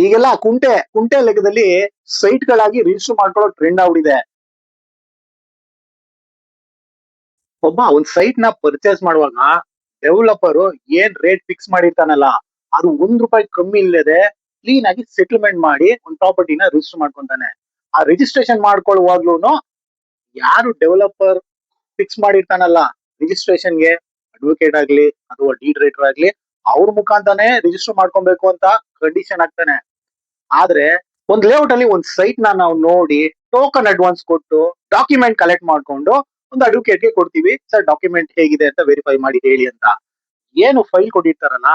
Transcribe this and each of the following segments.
ಈಗೆಲ್ಲ ಕುಂಟೆ ಕುಂಟೆ ಲೆಕ್ಕದಲ್ಲಿ ಸೈಟ್ ಗಳಾಗಿ ರಿಜಿಸ್ಟರ್ ಮಾಡ್ಕೊಳ್ಳೋ ಟ್ರೆಂಡ್ ಆಗ್ಬಿಟ್ಟಿದೆ. ಒಬ್ಬ ಒಂದ್ ಸೈಟ್ ನ ಪರ್ಚೇಸ್ ಮಾಡುವಾಗ ಡೆವಲಪರ್ ಏನ್ ರೇಟ್ ಫಿಕ್ಸ್ ಮಾಡಿರ್ತಾನಲ್ಲ, ಅದು ₹1 ಕಮ್ಮಿ ಇಲ್ಲದೆ ಕ್ಲೀನ್ ಆಗಿ ಸೆಟಲ್ಮೆಂಟ್ ಮಾಡಿ ಒಂದ್ ಪ್ರಾಪರ್ಟಿನ ರಿಜಿಸ್ಟರ್ ಮಾಡ್ಕೊಂತಾನೆ. ಆ ರಿಜಿಸ್ಟ್ರೇಷನ್ ಮಾಡ್ಕೊಳ್ಳುವಾಗ್ಲೂನು ಯಾರು ಡೆವಲಪರ್ ಫಿಕ್ಸ್ ಮಾಡಿರ್ತಾನಲ್ಲ ರಿಜಿಸ್ಟ್ರೇಷನ್ಗೆ, ಅಡ್ವೊಕೇಟ್ ಆಗ್ಲಿ ಅಥವಾ ಡೀಡ್ ರೈಟರ್ ಆಗ್ಲಿ, ಅವ್ರ ಮುಖಾಂತರನೇ ರಿಜಿಸ್ಟರ್ ಮಾಡ್ಕೊಬೇಕು ಅಂತ ಕಂಡೀಷನ್ ಆಗ್ತಾನೆ. ಆದ್ರೆ ಒಂದ್ ಲೇಔಟ್ ಅಲ್ಲಿ ಒಂದ್ ಸೈಟ್ ನ ನಾವು ನೋಡಿ ಟೋಕನ್ ಅಡ್ವಾನ್ಸ್ ಕೊಟ್ಟು ಡಾಕ್ಯುಮೆಂಟ್ ಕಲೆಕ್ಟ್ ಮಾಡ್ಕೊಂಡು ಒಂದು ಅಡ್ವೊಕೇಟ್ ಗೆ ಕೊಡ್ತೀವಿ, ಸರ್ ಡಾಕ್ಯುಮೆಂಟ್ ಹೇಗಿದೆ ಅಂತ ವೆರಿಫೈ ಮಾಡಿ ಹೇಳಿ ಅಂತ. ಏನು ಫೈಲ್ ಕೊಟ್ಟಿರ್ತಾರಲ್ಲ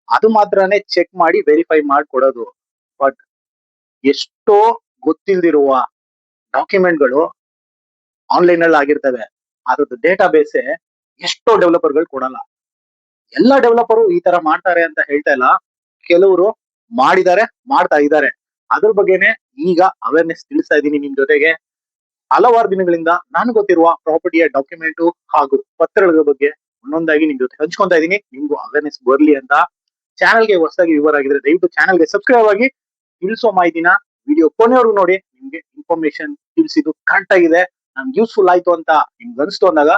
ಅದು ಮಾತ್ರನೇ ಚೆಕ್ ಮಾಡಿ ವೆರಿಫೈ ಮಾಡಿ ಕೊಡೋದು. ಬಟ್ ಎಷ್ಟೋ ಗೊತ್ತಿಲ್ದಿರುವ ಡಾಕ್ಯುಮೆಂಟ್ಗಳು ಆನ್ಲೈನ್ ಅಲ್ಲಿ ಆಗಿರ್ತವೆ, ಅದ್ರದ್ದು ಡೇಟಾ ಬೇಸ್ ಎಷ್ಟೋ ಡೆವಲಪರ್ಗಳು ಕೊಡಲ್ಲ. ಎಲ್ಲ ಡೆವಲಪರು ಈ ತರ ಮಾಡ್ತಾರೆ ಅಂತ ಹೇಳ್ತಾ ಇಲ್ಲ, ಕೆಲವರು ಮಾಡಿದ್ದಾರೆ, ಮಾಡ್ತಾ ಇದ್ದಾರೆ. ಅದ್ರ ಬಗ್ಗೆನೆ ಈಗ ಅವೇರ್ನೆಸ್ ತಿಳಿಸ್ತಾ ಇದ್ದೀನಿ ನಿಮ್ ಜೊತೆಗೆ. ಹಲವಾರು ದಿನಗಳಿಂದ ನಾನು ಗೊತ್ತಿರುವ ಪ್ರಾಪರ್ಟಿಯ ಡಾಕ್ಯುಮೆಂಟ್ ಹಾಗೂ ಪತ್ರಗಳ ಬಗ್ಗೆ ಒಂದೊಂದಾಗಿ ನಿಮ್ ಜೊತೆ ಹಂಚ್ಕೊಂತಾ ಇದೀನಿ, ನಿಮ್ಗೂ ಅವೇರ್ನೆಸ್ ಬರ್ಲಿ ಅಂತ. ಚಾನಲ್ಗೆ ಹೊಸದಾಗಿ ವ್ಯೂವರ್ ಆಗಿದ್ರೆ ದಯವಿಟ್ಟು ಚಾನಲ್ಗೆ ಸಬ್ಸ್ಕ್ರೈಬ್ ಆಗಿ. ತಿಳಿಸೋ ಮಾಹಿತಿನ ವಿಡಿಯೋ ಕೊನೆವರೆಗೂ ನೋಡಿ. ನಿಮ್ಗೆ ಇನ್ಫಾರ್ಮೇಶನ್ ತಿಳಿಸಿದ್ದು ಕರೆಕ್ಟ್ ಆಗಿದೆ, ನಮ್ಗೆ ಯೂಸ್ಫುಲ್ ಆಯ್ತು ಅಂತ ನಿಮ್ಗೆ ಅನಿಸ್ತು ಅಂದಾಗ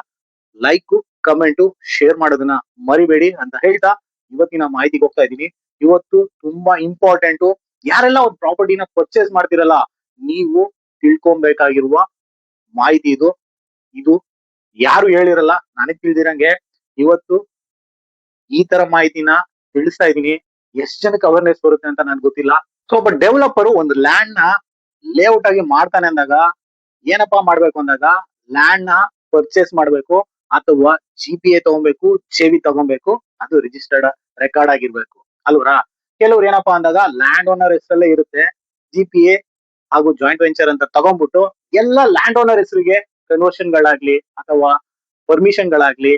ಲೈಕ್, ಕಮೆಂಟ್, ಶೇರ್ ಮಾಡೋದನ್ನ ಮರಿಬೇಡಿ ಅಂತ ಹೇಳ್ತಾ ಇವತ್ತಿನ ಮಾಹಿತಿಗೆ ಹೋಗ್ತಾ ಇದ್ದೀನಿ. ಇವತ್ತು ತುಂಬಾ ಇಂಪಾರ್ಟೆಂಟ್. ಯಾರೆಲ್ಲ ಒಂದು ಪ್ರಾಪರ್ಟಿನ ಪರ್ಚೇಸ್ ಮಾಡ್ತಿರಲ್ಲ, ನೀವು ತಿಳ್ಕೊಬೇಕಾಗಿರುವ ಮಾಹಿತಿ ಇದು. ಇದು ಯಾರು ಹೇಳಿರಲ್ಲ, ನನಗ್ ತಿಳಿದಿರಂಗೆ ಇವತ್ತು ಈ ತರ ಮಾಹಿತಿನ ತಿಳಿಸ್ತಾ ಇದೀನಿ. ಎಷ್ಟ್ ಜನಕ್ಕೆ ಅವೇರ್ನೆಸ್ ಬರುತ್ತೆ ಅಂತ ನನ್ಗೆ ಗೊತ್ತಿಲ್ಲ. ಸೊ ಒಬ್ಬ ಡೆವಲಪರ್ ಒಂದು ಲ್ಯಾಂಡ್ ನ ಲೇಔಟ್ ಆಗಿ ಮಾಡ್ತಾನೆ ಅಂದಾಗ ಏನಪ್ಪಾ ಮಾಡ್ಬೇಕು ಅಂದಾಗ, ಲ್ಯಾಂಡ್ ನ ಪರ್ಚೇಸ್ ಮಾಡ್ಬೇಕು ಅಥವಾ GPA ತಗೊಬೇಕು, JV ತಗೊಬೇಕು, ಅದು ರಿಜಿಸ್ಟರ್ಡ್ ರೆಕಾರ್ಡ್ ಆಗಿರ್ಬೇಕು ಅಲ್ವರಾ. ಕೆಲವ್ರು ಏನಪ್ಪಾ ಅಂದಾಗ ಲ್ಯಾಂಡ್ ಓನರ್ ಹೆಸರಲ್ಲೇ ಇರುತ್ತೆ, GPA ಹಾಗೂ ಜಾಯಿಂಟ್ ವೆಂಚರ್ ಅಂತ ತಗೊಂಡ್ಬಿಟ್ಟು ಎಲ್ಲ ಲ್ಯಾಂಡ್ ಓನರ್ ಹೆಸರಿಗೆ ಕನ್ವರ್ಷನ್ ಗಳಾಗ್ಲಿ ಅಥವಾ ಪರ್ಮಿಷನ್ ಗಳಾಗ್ಲಿ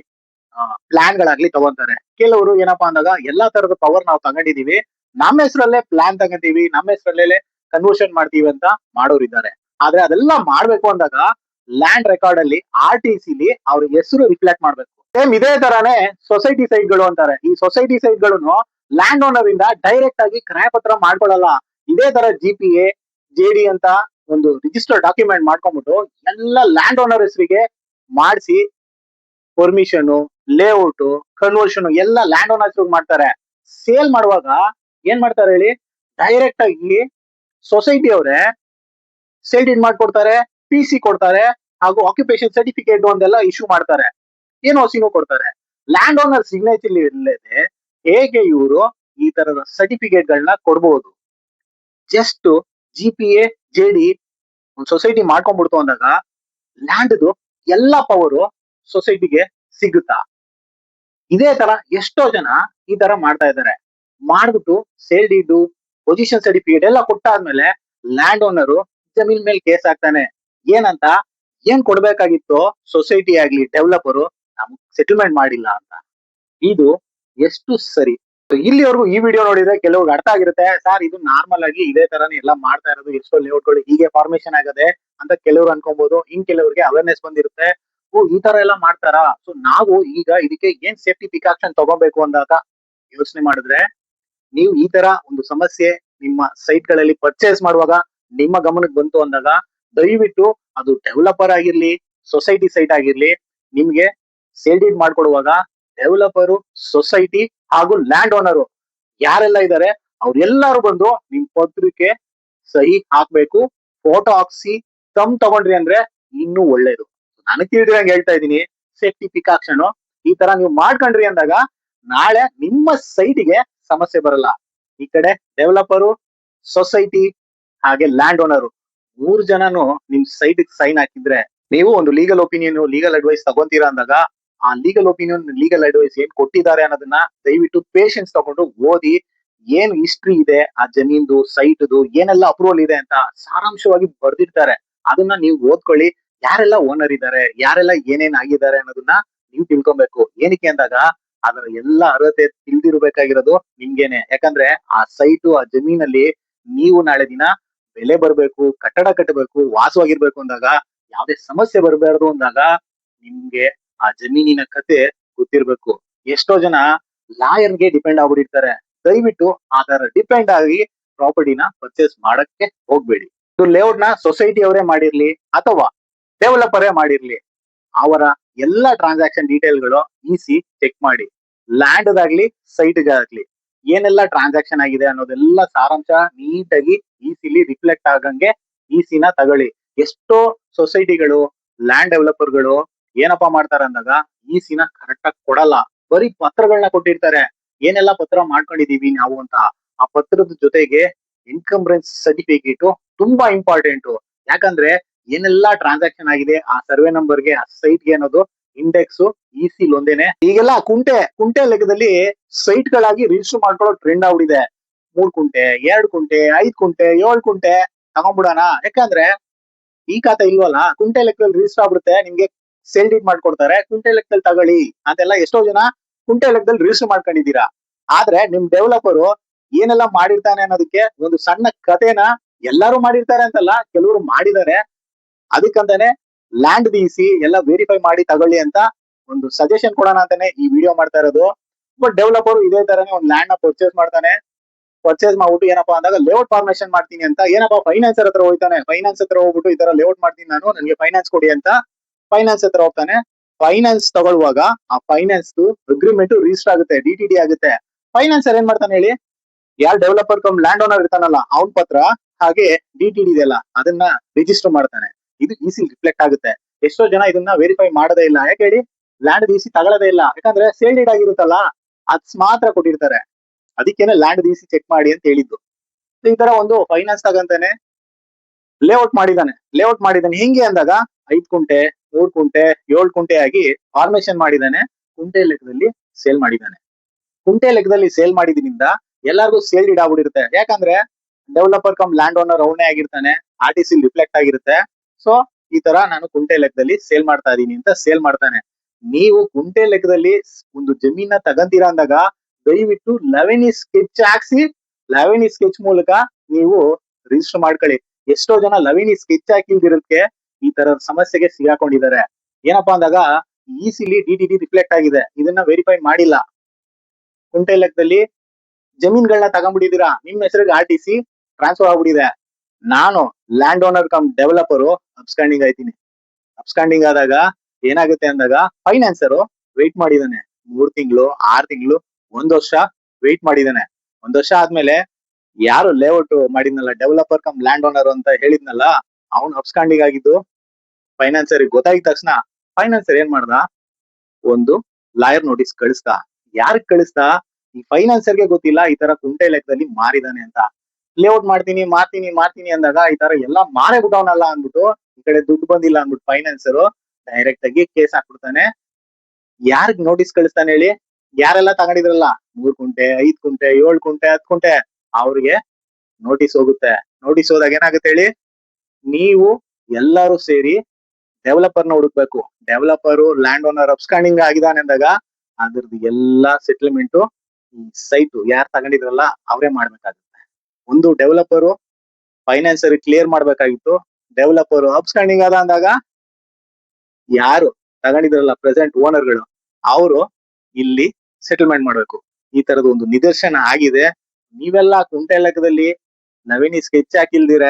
ಪ್ಲಾನ್ ಗಳಾಗ್ಲಿ ತಗೊಂತಾರೆ. ಕೆಲವರು ಏನಪ್ಪಾ ಅಂದಾಗ ಎಲ್ಲಾ ತರದ ಪವರ್ ನಾವು ತಗೊಂಡಿದೀವಿ, ನಮ್ಮ ಹೆಸರಲ್ಲೇ ಪ್ಲಾನ್ ತಗೊಂತೀವಿ, ನಮ್ಮ ಹೆಸರಲ್ಲೇ ಕನ್ವರ್ಷನ್ ಮಾಡ್ತೀವಿ ಅಂತ ಮಾಡೋರಿದ್ದಾರೆ. ಆದ್ರೆ ಅದೆಲ್ಲ ಮಾಡ್ಬೇಕು ಅಂದಾಗ ಲ್ಯಾಂಡ್ ರೆಕಾರ್ಡ್ ಅಲ್ಲಿ RTC ಲಿ ಅವ್ರ ಹೆಸರು ರಿಫ್ಲೆಕ್ಟ್ ಮಾಡ್ಬೇಕು. ಸೇಮ್ ಇದೇ ತರಾನೇ ಸೊಸೈಟಿ ಸೈಟ್ ಗಳು ಅಂತಾರೆ. ಈ ಸೊಸೈಟಿ ಸೈಟ್ ಗಳನ್ನು ಲ್ಯಾಂಡ್ ಓನರ್ ಇಂದ ಡೈರೆಕ್ಟ್ ಆಗಿ ಕ್ರಯ ಪತ್ರ ಮಾಡ್ಕೊಳ್ಳಲ್ಲ. ಇದೇ ತರ GPA, JD ಅಂತ ಒಂದು ರಿಜಿಸ್ಟರ್ ಡಾಕ್ಯುಮೆಂಟ್ ಮಾಡ್ಕೊಂಡ್ಬಿಟ್ಟು ಎಲ್ಲ ಲ್ಯಾಂಡ್ ಓನರ್ ಹೆಸರಿಗೆ ಮಾಡಿಸಿ ಪರ್ಮಿಷನ್, ಲೇಔಟ್, ಕನ್ವರ್ಷನ್ ಎಲ್ಲ ಲ್ಯಾಂಡ್ ಓನರ್ಸ್ ಮಾಡ್ತಾರೆ. ಸೇಲ್ ಮಾಡುವಾಗ ಏನ್ ಮಾಡ್ತಾರೆ ಹೇಳಿ, ಡೈರೆಕ್ಟ್ ಆಗಿ ಸೊಸೈಟಿ ಅವರೇ ಸೇಲ್ ಡೀಡ್ ಮಾಡ್ಕೊಡ್ತಾರೆ, PC ಕೊಡ್ತಾರೆ ಹಾಗೂ ಆಕ್ಯುಪೇಷನ್ ಸರ್ಟಿಫಿಕೇಟ್ ಒಂದೆಲ್ಲ ಇಶ್ಯೂ ಮಾಡ್ತಾರೆ, NOCನೂ ಕೊಡ್ತಾರೆ. ಲ್ಯಾಂಡ್ ಓನರ್ ಸಿಗ್ನೇಚರ್ ಇಲ್ಲದೆ ಹೇಗೆ ಇವರು ಈ ತರದ ಸರ್ಟಿಫಿಕೇಟ್ ಗಳನ್ನ ಕೊಡಬಹುದು? ಜಸ್ಟ್ GPA, JD ಒಂದು ಸೊಸೈಟಿ ಮಾಡ್ಕೊಂಡ್ಬಿಡ್ತು ಅಂದಾಗ ಲ್ಯಾಂಡ್ದು ಎಲ್ಲಾ ಪವರು ಸೊಸೈಟಿಗೆ ಸಿಗುತ್ತಾ? ಇದೇ ತರ ಎಷ್ಟೋ ಜನ ಈ ತರ ಮಾಡ್ತಾ ಇದ್ದಾರೆ. ಮಾಡ್ಬಿಟ್ಟು ಸೇಲ್ ಡೀಡ್, ಪೊಸಿಷನ್ ಸರ್ಟಿಫಿಕೇಟ್ ಎಲ್ಲ ಕೊಟ್ಟಾದ್ಮೇಲೆ ಲ್ಯಾಂಡ್ ಓನರ್ ಜಮೀನ್ ಮೇಲೆ ಕೇಸ್ ಹಾಕ್ತಾನೆ. ಏನಂತ, ಏನ್ ಕೊಡ್ಬೇಕಾಗಿತ್ತು ಸೊಸೈಟಿ ಆಗ್ಲಿ ಡೆವಲಪರು ನಮ್ಗೆ ಸೆಟಲ್ಮೆಂಟ್ ಮಾಡಿಲ್ಲ ಅಂತ. ಇದು ಎಷ್ಟು ಸರಿ? ಇಲ್ಲಿವರೆಗೂ ಈ ವಿಡಿಯೋ ನೋಡಿದ್ರೆ ಕೆಲವ್ರಿಗೆ ಅರ್ಥ ಆಗಿರುತ್ತೆ, ಸರ್ ಇದು ನಾರ್ಮಲ್ ಆಗಿ ಇದೇ ತರಾನೇ ಎಲ್ಲ ಮಾಡ್ತಾ ಇರೋದು, ಎಷ್ಟೋ ಲೇಔಟ್ಗಳು ಹೀಗೆ ಫಾರ್ಮೇಶನ್ ಆಗದೆ ಅಂತ ಕೆಲವ್ರು ಅನ್ಕೊಬಹುದು. ಇನ್ ಕೆಲವ್ರಿಗೆ ಅವೇರ್ನೆಸ್ ಬಂದಿರುತ್ತೆ, ಓ ಈ ತರ ಎಲ್ಲ ಮಾಡ್ತಾರಾ, ಸೊ ನಾವು ಈಗ ಇದಕ್ಕೆ ಏನ್ ಸೇಫ್ಟಿ ಪ್ರಿಕಾಷನ್ ತಗೋಬೇಕು ಅಂದಾಗ ಯೋಚನೆ ಮಾಡಿದ್ರೆ, ನೀವು ಈ ತರ ಒಂದು ಸಮಸ್ಯೆ ನಿಮ್ಮ ಸೈಟ್ ಗಳಲ್ಲಿ ಪರ್ಚೇಸ್ ಮಾಡುವಾಗ ನಿಮ್ಮ ಗಮನಕ್ಕೆ ಬಂತು ಅಂದಾಗ ದಯವಿಟ್ಟು ಅದು ಡೆವಲಪರ್ ಆಗಿರ್ಲಿ, ಸೊಸೈಟಿ ಸೈಟ್ ಆಗಿರ್ಲಿ, ನಿಮ್ಗೆ ಸೇಲ್ ಡೀಡ್ ಮಾಡ್ಕೊಡುವಾಗ ಡೆವಲಪರು, ಸೊಸೈಟಿ ಹಾಗೂ ಲ್ಯಾಂಡ್ ಓನರು ಯಾರೆಲ್ಲ ಇದ್ದಾರೆ ಅವ್ರೆಲ್ಲಾರು ಬಂದು ನಿಮ್ ಪತ್ರಕ್ಕೆ ಸಹಿ ಹಾಕ್ಬೇಕು. ಫೋಟೋ ಹಾಕ್ಸಿ ತಗೊಂಡ್ರಿ ಅಂದ್ರೆ ಇನ್ನೂ ಒಳ್ಳೇದು. ನನಗ್ ತಿಳಿದಿರಂಗೆ ಹೇಳ್ತಾ ಇದೀನಿ, ಸೇಫ್ಟಿ ಪ್ರಿಕಾಷನ್ ಈ ತರ ನೀವು ಮಾಡ್ಕೊಂಡ್ರಿ ಅಂದಾಗ ನಾಳೆ ನಿಮ್ಮ ಸೈಟ್ಗೆ ಸಮಸ್ಯೆ ಬರಲ್ಲ. ಈ ಕಡೆ ಡೆವಲಪರು, ಸೊಸೈಟಿ ಹಾಗೆ ಲ್ಯಾಂಡ್ ಓನರು 3 ಜನನು ನಿಮ್ ಸೈಟ್ ಸೈನ್ ಹಾಕಿದ್ರೆ ನೀವು ಒಂದು ಲೀಗಲ್ ಒಪಿನಿಯನ್, ಲೀಗಲ್ ಅಡ್ವೈಸ್ ತಗೊಂತೀರಾ ಅಂದಾಗ ಆ ಲೀಗಲ್ ಒಪಿನಿಯನ್, ಲೀಗಲ್ ಅಡ್ವೈಸ್ ಏನ್ ಕೊಟ್ಟಿದ್ದಾರೆ ಅನ್ನೋದನ್ನ ದಯವಿಟ್ಟು ಪೇಷನ್ಸ್ ತಗೊಂಡು ಓದಿ, ಏನ್ ಹಿಸ್ಟ್ರಿ ಇದೆ ಆ ಜಮೀನ್ದು, ಸೈಟ್ದು ಏನೆಲ್ಲ ಅಪ್ರೂವಲ್ ಇದೆ ಅಂತ ಸಾರಾಂಶವಾಗಿ ಬರ್ದಿರ್ತಾರೆ. ಅದನ್ನ ನೀವು ಓದ್ಕೊಳ್ಳಿ. ಯಾರೆಲ್ಲ ಓನರ್ ಇದ್ದಾರೆ, ಯಾರೆಲ್ಲ ಏನೇನ್ ಆಗಿದ್ದಾರೆ ಅನ್ನೋದನ್ನ ನೀವು ತಿಳ್ಕೊಬೇಕು. ಏನಕ್ಕೆ ಅಂದಾಗ ಅದರ ಎಲ್ಲ ಅರ್ಹತೆ ತಿಳಿದಿರ್ಬೇಕಾಗಿರೋದು ನಿಮ್ಗೇನೆ. ಯಾಕಂದ್ರೆ ಆ ಸೈಟು, ಆ ಜಮೀನಲ್ಲಿ ನೀವು ನಾಳೆ ದಿನ ಬೆಲೆ ಬರ್ಬೇಕು, ಕಟ್ಟಡ ಕಟ್ಟಬೇಕು, ವಾಸವಾಗಿರ್ಬೇಕು ಅಂದಾಗ ಯಾವ್ದೇ ಸಮಸ್ಯೆ ಬರಬಾರ್ದು ಅಂದಾಗ ನಿಮ್ಗೆ ಆ ಜಮೀನಿನ ಕತೆ ಗೊತ್ತಿರ್ಬೇಕು. ಎಷ್ಟೋ ಜನ ಲಾಯರ್ಗೆ ಡಿಪೆಂಡ್ ಆಗ್ಬಿಟ್ಟಿರ್ತಾರೆ. ದಯವಿಟ್ಟು ಆ ತರ ಡಿಪೆಂಡ್ ಆಗಿ ಪ್ರಾಪರ್ಟಿನ ಪರ್ಚೇಸ್ ಮಾಡಕ್ಕೆ ಹೋಗ್ಬೇಡಿ. ಇದು ಲೇಔಟ್ ನ ಸೊಸೈಟಿ ಅವರೇ ಮಾಡಿರ್ಲಿ ಅಥವಾ ಡೆವಲಪರೇ ಮಾಡಿರ್ಲಿ, ಅವರ ಎಲ್ಲ ಟ್ರಾನ್ಸಾಕ್ಷನ್ ಡೀಟೇಲ್ಗಳು ಇಸಿ ಚೆಕ್ ಮಾಡಿ. ಲ್ಯಾಂಡ್ ದಾಗ್ಲಿ ಸೈಟ್ಗಾಗ್ಲಿ ಏನೆಲ್ಲ ಟ್ರಾನ್ಸಾಕ್ಷನ್ ಆಗಿದೆ ಅನ್ನೋದೆಲ್ಲ ಸಾರಾಂಶ ನೀಟಾಗಿ ಇಸಿಲಿ ರಿಫ್ಲೆಕ್ಟ್ ಆಗಂಗೆ ಇಸಿನ ತಗೊಳ್ಳಿ. ಎಷ್ಟೋ ಸೊಸೈಟಿಗಳು ಲ್ಯಾಂಡ್ ಡೆವಲಪರ್ಗಳು ಏನಪ್ಪಾ ಮಾಡ್ತಾರೆ ಅಂದಾಗ ಇಸಿನ ಕರೆಕ್ಟ್ ಆಗಿ ಕೊಡಲ್ಲ, ಬರೀ ಪತ್ರಗಳನ್ನ ಕೊಟ್ಟಿರ್ತಾರೆ. ಏನೆಲ್ಲ ಪತ್ರ ಮಾಡ್ಕೊಂಡಿದೀವಿ ನಾವು ಅಂತ, ಆ ಪತ್ರದ ಜೊತೆಗೆ ಇನ್ಕಂಬ್ರೆನ್ಸ್ ಸರ್ಟಿಫಿಕೇಟ್ ತುಂಬಾ ಇಂಪಾರ್ಟೆಂಟ್. ಯಾಕಂದ್ರೆ ಏನೆಲ್ಲಾ ಟ್ರಾನ್ಸಾಕ್ಷನ್ ಆಗಿದೆ ಆ ಸರ್ವೆ ನಂಬರ್ಗೆ ಆ ಸೈಟ್ಗೆ ಅನ್ನೋದು ಇಂಡೆಕ್ಸ್ ಇಸಿ ಒಂದೇನೆ. ಈಗೆಲ್ಲ ಕುಂಟೆ ಲೆಕ್ಕದಲ್ಲಿ ಸೈಟ್ ಗಳಾಗಿ ರಿಜಿಸ್ಟರ್ ಮಾಡ್ಕೊಳ್ಳೋ ಟ್ರೆಂಡ್ ಆಗ್ಬಿಟ್ಟಿದೆ. 3 ಕುಂಟೆ, 2 ಕುಂಟೆ, 5 ಕುಂಟೆ, 7 ಕುಂಟೆ ತಗೊಂಡ್ಬಿಡೋಣ. ಯಾಕಂದ್ರೆ ಈ ಖಾತೆ ಇಲ್ವಲ್ಲ, ಕುಂಟೆ ಲೆಕ್ಕದಲ್ಲಿ ರಿಜಿಸ್ಟರ್ ಆಗ್ಬಿಡುತ್ತೆ, ನಿಮ್ಗೆ ಸೇಲ್ ಡೀಡ್ ಮಾಡ್ಕೊಡ್ತಾರೆ, ಕುಂಟೆ ಲೆಕ್ಕದಲ್ಲಿ ತಗೊಳ್ಳಿ ಅಂತೆಲ್ಲ ಎಷ್ಟೋ ಜನ ಕುಂಟೆ ಲೆಕ್ಕದಲ್ಲಿ ರಿಜಿಸ್ಟರ್ ಮಾಡ್ಕೊಂಡಿದ್ದೀರಾ. ಆದ್ರೆ ನಿಮ್ ಡೆವಲಪರು ಏನೆಲ್ಲ ಮಾಡಿರ್ತಾನೆ ಅನ್ನೋದಕ್ಕೆ ಒಂದು ಸಣ್ಣ ಕಥೆನ, ಎಲ್ಲರೂ ಮಾಡಿರ್ತಾರೆ ಅಂತಲ್ಲ, ಕೆಲವರು ಮಾಡಿದ್ದಾರೆ. ಅದಕ್ಕಂತಾನೆ ಲ್ಯಾಂಡ್ ಇಸಿ ಎಲ್ಲ ವೆರಿಫೈ ಮಾಡಿ ತಗೊಳ್ಳಿ ಅಂತ ಒಂದು ಸಜೆಷನ್ ಕೊಡೋಣ ಅಂತಾನೆ ಈ ವಿಡಿಯೋ ಮಾಡ್ತಾ ಇರೋದು. ಬಟ್ ಡೆವಲಪರ್ ಇದೇ ತರನೇ ಒಂದು ಲ್ಯಾಂಡ್ ನ ಪರ್ಚೇಸ್ ಮಾಡ್ತಾನೆ. ಪರ್ಚೇಸ್ ಮಾಡ್ಬಿಟ್ಟು ಏನಪ್ಪಾ ಅಂದಾಗ ಲೇಔಟ್ ಫಾರ್ಮೇಶನ್ ಮಾಡ್ತೀನಿ ಅಂತ ಏನಪ್ಪಾ ಫೈನಾನ್ಸರ್ ಹತ್ರ ಹೋಗ್ತಾನೆ. ಫೈನಾನ್ಸ್ ಹತ್ರ ಹೋಗ್ಬಿಟ್ಟು ಈ ತರ ಲೇಔಟ್ ಮಾಡ್ತೀನಿ ನಾನು, ನನಗೆ ಫೈನಾನ್ಸ್ ಕೊಡಿ ಅಂತ ಫೈನಾನ್ಸ್ ಹತ್ರ ಹೋಗ್ತಾನೆ. ಫೈನಾನ್ಸ್ ತಗೊಳ್ಳುವಾಗ ಆ ಫೈನಾನ್ಸ್ ಅಗ್ರಿಮೆಂಟ್ ರಿಜಿಸ್ಟರ್ ಆಗುತ್ತೆ, ಡಿಟಿಡಿ ಆಗುತ್ತೆ. ಫೈನಾನ್ಸರ್ ಏನ್ ಮಾಡ್ತಾನೆ ಹೇಳಿ, ಯಾರು ಡೆವಲಪರ್ ಕಮ್ ಲ್ಯಾಂಡ್ ಓನರ್ ಇರ್ತಾನಲ್ಲ ಅವನ್ ಪತ್ರ ಹಾಗೆ ಡಿಟಿಡಿ ಇದೆಯಲ್ಲ ಅದನ್ನ ರಿಜಿಸ್ಟರ್ ಮಾಡ್ತಾನೆ. ಇದು ಇಸಿ ರಿಫ್ಲೆಕ್ಟ್ ಆಗುತ್ತೆ. ಎಷ್ಟೋ ಜನ ಇದನ್ನ ವೆರಿಫೈ ಮಾಡದೇ ಇಲ್ಲ. ಯಾಕೆ ಹೇಳಿ, ಲ್ಯಾಂಡ್ ಇಸಿ ತಗೊಳ್ಳೋದೇ ಇಲ್ಲ. ಯಾಕಂದ್ರೆ ಸೇಲ್ ಡೀಡ್ ಆಗಿರುತ್ತಲ್ಲ ಅದ್ ಮಾತ್ರ ಕೊಟ್ಟಿರ್ತಾರೆ. ಅದಕ್ಕೇನೆ ಲ್ಯಾಂಡ್ ಇಸಿ ಚೆಕ್ ಮಾಡಿ ಅಂತ ಹೇಳಿದ್ದು. ಈ ತರ ಒಂದು ಫೈನಾನ್ಸ್ ತಗಂತಾನೆ, ಲೇಔಟ್ ಮಾಡಿದಾನೆ ಹೆಂಗೆ ಅಂದಾಗ 5 ಕುಂಟೆ, 3 ಕುಂಟೆ, 7 ಕುಂಟೆ ಆಗಿ ಫಾರ್ಮೇಶನ್ ಮಾಡಿದಾನೆ. ಕುಂಟೆ ಲೆಕ್ಕದಲ್ಲಿ ಸೇಲ್ ಮಾಡಿದಾನೆ. ಕುಂಟೆ ಲೆಕ್ಕದಲ್ಲಿ ಸೇಲ್ ಮಾಡಿದ್ರಿಂದ ಎಲ್ಲಾರ್ಗು ಸೇಲ್ ಡೀಡ್ ಆಗ್ಬಿಟ್ಟಿರುತ್ತೆ. ಯಾಕಂದ್ರೆ ಡೆವಲಪರ್ ಕಮ್ ಲ್ಯಾಂಡ್ ಓನರ್ ಅವನೇ ಆಗಿರ್ತಾನೆ, ಆರ್ ಟಿ ಸಿ ರಿಫ್ಲೆಕ್ಟ್ ಆಗಿರುತ್ತೆ. ಸೊ ಈ ತರ ನಾನು ಕುಂಟೆ ಲೆಕ್ಕದಲ್ಲಿ ಸೇಲ್ ಮಾಡ್ತಾ ಇದೀನಿ ಅಂತ ಸೇಲ್ ಮಾಡ್ತಾನೆ. ನೀವು ಕುಂಟೆ ಲೆಕ್ಕದಲ್ಲಿ ಒಂದು ಜಮೀನ ತಗಂತೀರಾ ಅಂದಾಗ ದಯವಿಟ್ಟು 11 ಸ್ಕೆಚ್ ಹಾಕ್ಸಿ 11 ಸ್ಕೆಚ್ ಮೂಲಕ ನೀವು ರಿಜಿಸ್ಟರ್ ಮಾಡ್ಕೊಳ್ಳಿ. ಎಷ್ಟೋ ಜನ 11 ಸ್ಕೆಚ್ ಹಾಕಿಲ್ದಿರೋದಕ್ಕೆ ಈ ತರ ಸಮಸ್ಯೆಗೆ ಸಿಗಾಕೊಂಡಿದ್ದಾರೆ. ಏನಪ್ಪಾ ಅಂದಾಗ ಈಸಿಲಿ ಡಿಟಿಡಿ ರಿಫ್ಲೆಕ್ಟ್ ಆಗಿದೆ, ಇದನ್ನ ವೆರಿಫೈ ಮಾಡಿಲ್ಲ. ಕುಂಟೆ ಲೆಕ್ಕದಲ್ಲಿ ಜಮೀನ್ಗಳನ್ನ ತಗೊಂಡ್ಬಿಟ್ಟಿದೀರಾ, ನಿಮ್ ಹೆಸರಿಗೆ ಆರ್ ಟಿ ಸಿ ಟ್ರಾನ್ಸ್ಫರ್ ಆಗ್ಬಿಟ್ಟಿದೆ. ನಾನು land owner cum developer absconding ಆಯ್ತೀನಿ. ಅಬ್ಸ್ಕಾಂಡಿಂಗ್ ಆದಾಗ ಏನಾಗುತ್ತೆ ಅಂದಾಗ ಫೈನಾನ್ಸರು ವೆಯ್ಟ್ ಮಾಡಿದಾನೆ 3 ತಿಂಗಳು, 6 ತಿಂಗಳು, 1 ವರ್ಷ ವೆಯ್ಟ್ ಮಾಡಿದಾನೆ. 1 ವರ್ಷ ಆದ್ಮೇಲೆ ಯಾರು ಲೇಔಟ್ ಮಾಡಿದ್ನಲ್ಲ ಡೆವಲಪರ್ ಕಮ್ ಲ್ಯಾಂಡ್ ಓನರ್ ಅಂತ ಹೇಳಿದ್ನಲ್ಲ ಅವ್ನು ಅಬ್ಸ್ಕಾಂಡಿಂಗ್ ಆಗಿದ್ದು ಫೈನಾನ್ಸರ್ ಗೊತ್ತಾಗಿದ ತಕ್ಷಣ ಫೈನಾನ್ಸರ್ ಏನ್ ಮಾಡ್ದ, ಒಂದು ಲಾಯರ್ ನೋಟಿಸ್ ಕಳಿಸ್ದ. ಯಾರಿಗ್ ಕಳಿಸ್ದ, ಈ ಫೈನಾನ್ಸರ್ಗೆ ಗೊತ್ತಿಲ್ಲ ಈ ತರ ಕುಂಟೆ ಲೆಕ್ಕದಲ್ಲಿ ಮಾರಿದಾನೆ ಅಂತ. ಲೇಔಟ್ ಮಾಡ್ತೀನಿ ಅಂದಾಗ ಈ ತರ ಎಲ್ಲಾ ಮಾರೇ ಬಿಟ್ಟವನಲ್ಲ ಅಂದ್ಬಿಟ್ಟು, ಈ ಕಡೆ ದುಡ್ಡು ಬಂದಿಲ್ಲ ಅಂದ್ಬಿಟ್ಟು ಫೈನಾನ್ಸರ್ ಡೈರೆಕ್ಟ್ ಆಗಿ ಕೇಸ್ ಹಾಕ್ಬಿಡ್ತಾನೆ. ಯಾರಿಗ್ ನೋಟಿಸ್ ಕಳಿಸ್ತಾನೆ ಹೇಳಿ, ಯಾರೆಲ್ಲ ತಗೊಂಡಿದ್ರಲ್ಲ 3 ಕುಂಟೆ, 5 ಕುಂಟೆ, 7 ಕುಂಟೆ, 10 ಕುಂಟೆ ಅವ್ರಿಗೆ ನೋಟಿಸ್ ಹೋಗುತ್ತೆ. ನೋಟಿಸ್ ಹೋದಾಗ ಏನಾಗುತ್ತೆ ಹೇಳಿ, ನೀವು ಎಲ್ಲರೂ ಸೇರಿ ಡೆವಲಪರ್ ನ ಹುಡುಕ್ಬೇಕು. ಡೆವಲಪರ್ ಲ್ಯಾಂಡ್ ಓನರ್ ಅಬ್ಸ್ಕಾಂಡಿಂಗ್ ಆಗಿದಾನೆ ಅಂದಾಗ ಅದ್ರದ್ದು ಎಲ್ಲಾ ಸೆಟ್ಲ್ಮೆಂಟ್ ಈ ಸೈಟ್ ಯಾರು ತಗೊಂಡಿದ್ರಲ್ಲ ಅವರೇ ಮಾಡ್ಬೇಕಾಗುತ್ತೆ. ಒಂದು ಡೆವಲಪರು ಫೈನಾನ್ಸರ್ ಕ್ಲಿಯರ್ ಮಾಡ್ಬೇಕಾಗಿತ್ತು. ಡೆವಲಪರ್ ಅಬ್ಸ್ಕಾಂಡಿಂಗ್ ಆದ ಅಂದಾಗ ಯಾರು ತಗೊಂಡಿದ್ರಲ್ಲ ಪ್ರೆಸೆಂಟ್ ಓನರ್ಗಳು ಅವರು ಇಲ್ಲಿ ಸೆಟಲ್ಮೆಂಟ್ ಮಾಡ್ಬೇಕು. ಈ ತರದ ಒಂದು ನಿದರ್ಶನ ಆಗಿದೆ. ನೀವೆಲ್ಲ ಕುಂಟೆ ಲೆಕ್ಕದಲ್ಲಿ ನವೀನಿ ಸ್ಕೆಚ್ ಹಾಕಿಲ್ದಿರ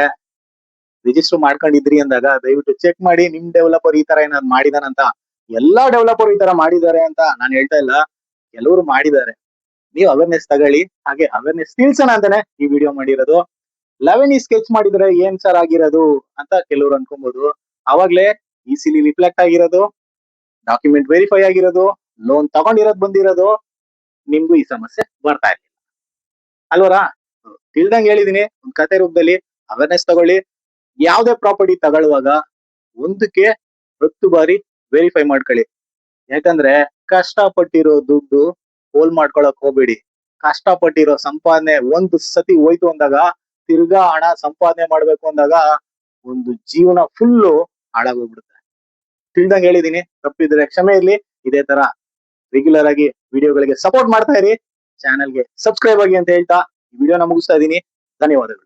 ರಿಜಿಸ್ಟರ್ ಮಾಡ್ಕೊಂಡಿದ್ರಿ ಅಂದಾಗ ದಯವಿಟ್ಟು ಚೆಕ್ ಮಾಡಿ ನಿಮ್ ಡೆವಲಪರ್ ಈ ತರ ಏನಾದ್ರು ಮಾಡಿದಾನಂತ. ಎಲ್ಲಾ ಡೆವಲಪರ್ ಈ ತರ ಮಾಡಿದ್ದಾರೆ ಅಂತ ನಾನು ಹೇಳ್ತಾ ಇಲ್ಲ, ಕೆಲವರು ಮಾಡಿದ್ದಾರೆ. ನೀವು ಅವೇರ್ನೆಸ್ ತಗೊಳ್ಳಿ. ಹಾಗೆ ಅವೇರ್ನೆಸ್ ತಿಳಿಸೋಣ ಅಂತಾನೆ ಈ ವಿಡಿಯೋ ಮಾಡಿರೋದು. 11 ಸ್ಕೆಚ್ ಮಾಡಿದ್ರೆ ಏನ್ ಸರ್ ಆಗಿರೋದು ಅಂತ ಕೆಲವರು ಅನ್ಕೊಬಹುದು. ಅವಾಗ್ಲೇ ಈಸಿಲಿ ರಿಫ್ಲೆಕ್ಟ್ ಆಗಿರೋದು, ಡಾಕ್ಯುಮೆಂಟ್ ವೆರಿಫೈ ಆಗಿರೋದು, ಲೋನ್ ತಗೊಂಡಿರೋದು ಬಂದಿರೋದು, ನಿಮ್ಗೂ ಈ ಸಮಸ್ಯೆ ಬರ್ತಾ ಇರ್ಲಿಲ್ಲ ಅಲ್ವರಾ. ತಿಳ್ದಂಗೆ ಹೇಳಿದೀನಿ ಒಂದ್ ಕತೆ ರೂಪದಲ್ಲಿ. ಅವೇರ್ನೆಸ್ ತಗೊಳ್ಳಿ. ಯಾವ್ದೇ ಪ್ರಾಪರ್ಟಿ ತಗೊಳ್ಳುವಾಗ ಒಂದಕ್ಕೆ 10 ಬಾರಿ ವೆರಿಫೈ ಮಾಡ್ಕೊಳ್ಳಿ. ಯಾಕಂದ್ರೆ ಕಷ್ಟಪಟ್ಟಿರೋ ದುಡ್ಡು ಹೋಲ್ ಮಾಡ್ಕೊಳಕ್ ಹೋಗ್ಬೇಡಿ. ಕಷ್ಟಪಟ್ಟಿರೋ ಸಂಪಾದನೆ ಒಂದು ಸತಿ ಹೋಯ್ತು ಅಂದಾಗ ತಿರ್ಗಾ ಹಣ ಸಂಪಾದನೆ ಮಾಡ್ಬೇಕು ಅಂದಾಗ ಒಂದು ಜೀವನ ಫುಲ್ಲು ಹಾಳಾಗೋಗ್ಬಿಡುತ್ತೆ. ತಿಳ್ದಂಗೆ ಹೇಳಿದೀನಿ, ತಪ್ಪಿದ್ರೆ ಕ್ಷಮೆ ಇರ್ಲಿ. ಇದೇ ತರ ರೆಗ್ಯುಲರ್ ಆಗಿ ವಿಡಿಯೋಗಳಿಗೆ ಸಪೋರ್ಟ್ ಮಾಡ್ತಾ ಇರಿ. ಚಾನೆಲ್ಗೆ ಸಬ್ಸ್ಕ್ರೈಬ್ ಆಗಿ ಅಂತ ಹೇಳ್ತಾ ಈ ವಿಡಿಯೋನ ಮುಗಿಸ್ತಾ ಇದೀನಿ. ಧನ್ಯವಾದಗಳು.